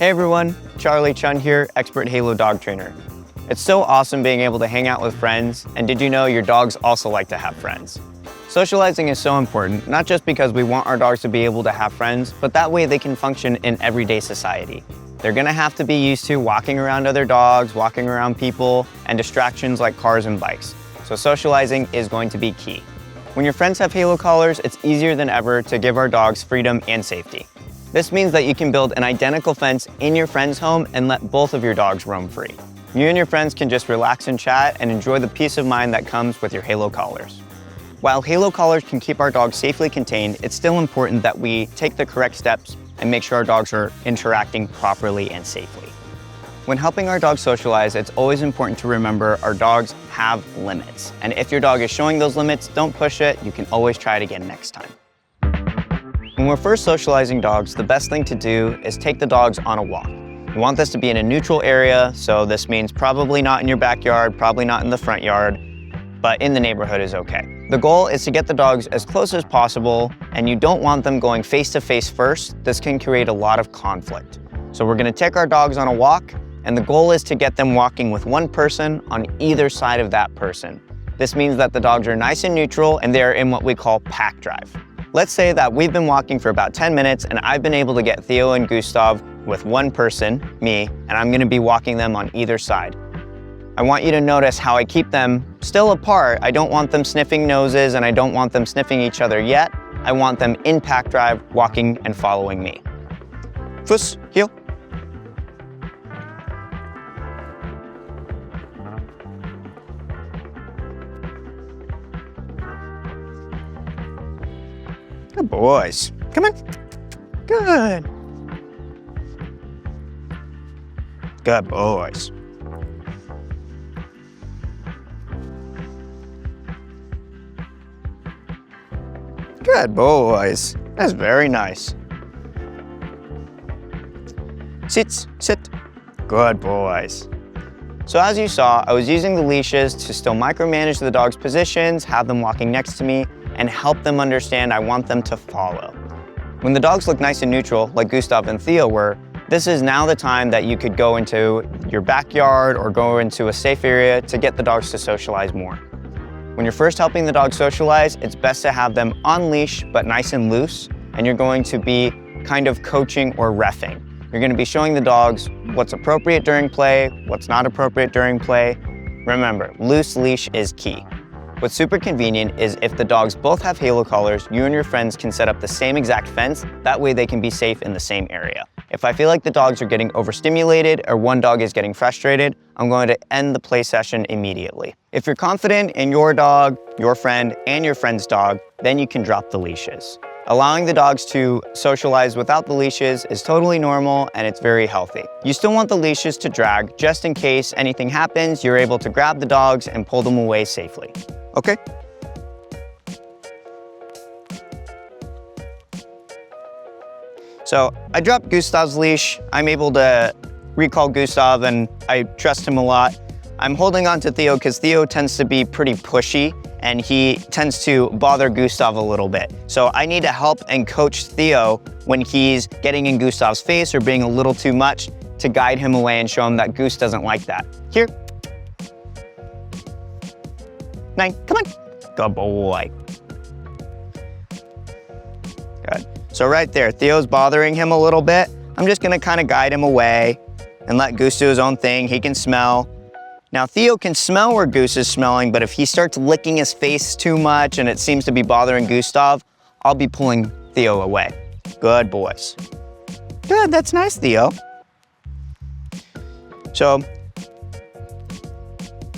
Hey everyone, Charlie Chun here, expert Halo dog trainer. It's so awesome being able to hang out with friends, and did you know your dogs also like to have friends? Socializing is so important, not just because we want our dogs to be able to have friends, but that way they can function in everyday society. They're gonna have to be used to walking around other dogs, walking around people, and distractions like cars and bikes. So socializing is going to be key. When your friends have Halo collars, it's easier than ever to give our dogs freedom and safety. This means that you can build an identical fence in your friend's home and let both of your dogs roam free. You and your friends can just relax and chat and enjoy the peace of mind that comes with your Halo collars. While Halo collars can keep our dogs safely contained, it's still important that we take the correct steps and make sure our dogs are interacting properly and safely. When helping our dogs socialize, it's always important to remember our dogs have limits. And if your dog is showing those limits, don't push it. You can always try it again next time. When we're first socializing dogs, the best thing to do is take the dogs on a walk. You want this to be in a neutral area, so this means probably not in your backyard, probably not in the front yard, but in the neighborhood is okay. The goal is to get the dogs as close as possible, and you don't want them going face to face first. This can create a lot of conflict. So we're gonna take our dogs on a walk, and the goal is to get them walking with one person on either side of that person. This means that the dogs are nice and neutral, and they're in what we call pack drive. Let's say that we've been walking for about 10 minutes and I've been able to get Theo and Gustav with one person, me, and I'm gonna be walking them on either side. I want you to notice how I keep them still apart. I don't want them sniffing noses and I don't want them sniffing each other yet. I want them in pack drive, walking and following me. Fuss, heel. Good boys. Come on. Good. Good boys. Good boys. That's very nice. Sit. Good boys. So as you saw, I was using the leashes to still micromanage the dog's positions, have them walking next to me, and help them understand I want them to follow. When the dogs look nice and neutral, like Gustav and Theo were, this is now the time that you could go into your backyard or go into a safe area to get the dogs to socialize more. When you're first helping the dog socialize, it's best to have them on leash, but nice and loose, and you're going to be kind of coaching or reffing. You're gonna be showing the dogs what's appropriate during play, what's not appropriate during play. Remember, loose leash is key. What's super convenient is if the dogs both have Halo collars, you and your friends can set up the same exact fence. That way they can be safe in the same area. If I feel like the dogs are getting overstimulated or one dog is getting frustrated, I'm going to end the play session immediately. If you're confident in your dog, your friend, and your friend's dog, then you can drop the leashes. Allowing the dogs to socialize without the leashes is totally normal and it's very healthy. You still want the leashes to drag just in case anything happens, you're able to grab the dogs and pull them away safely. Okay? So I dropped Gustav's leash. I'm able to recall Gustav and I trust him a lot. I'm holding on to Theo because Theo tends to be pretty pushy and he tends to bother Gustav a little bit. So I need to help and coach Theo when he's getting in Gustav's face or being a little too much to guide him away and show him that Goose doesn't like that. Here. 9, come on. Good boy. Good. So right there, Theo's bothering him a little bit. I'm just gonna kind of guide him away and let Goose do his own thing. He can smell. Now Theo can smell where Goose is smelling, but if he starts licking his face too much and it seems to be bothering Gustav, I'll be pulling Theo away. Good boys. Good, that's nice, Theo. So,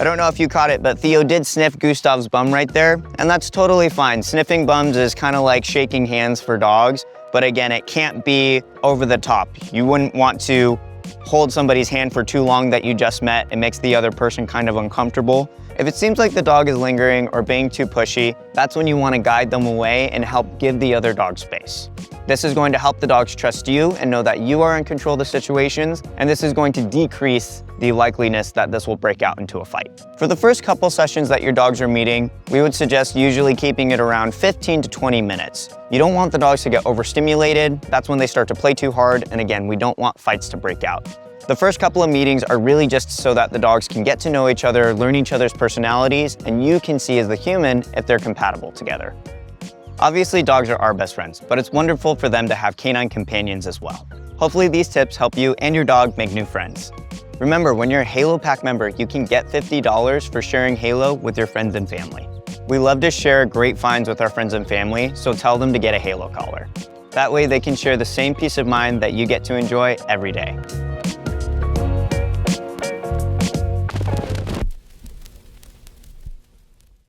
I don't know if you caught it, but Theo did sniff Gustav's bum right there, and that's totally fine. Sniffing bums is kind of like shaking hands for dogs, but again, it can't be over the top. You wouldn't want to hold somebody's hand for too long that you just met. It makes the other person kind of uncomfortable. If it seems like the dog is lingering or being too pushy, that's when you want to guide them away and help give the other dog space. This is going to help the dogs trust you and know that you are in control of the situations, and this is going to decrease the likeliness that this will break out into a fight. For the first couple sessions that your dogs are meeting, we would suggest usually keeping it around 15 to 20 minutes. You don't want the dogs to get overstimulated. That's when they start to play too hard, and again, we don't want fights to break out. The first couple of meetings are really just so that the dogs can get to know each other, learn each other's personalities, and you can see as the human if they're compatible together. Obviously, dogs are our best friends, but it's wonderful for them to have canine companions as well. Hopefully these tips help you and your dog make new friends. Remember, when you're a Halo Pack member, you can get $50 for sharing Halo with your friends and family. We love to share great finds with our friends and family, so tell them to get a Halo collar. That way they can share the same peace of mind that you get to enjoy every day.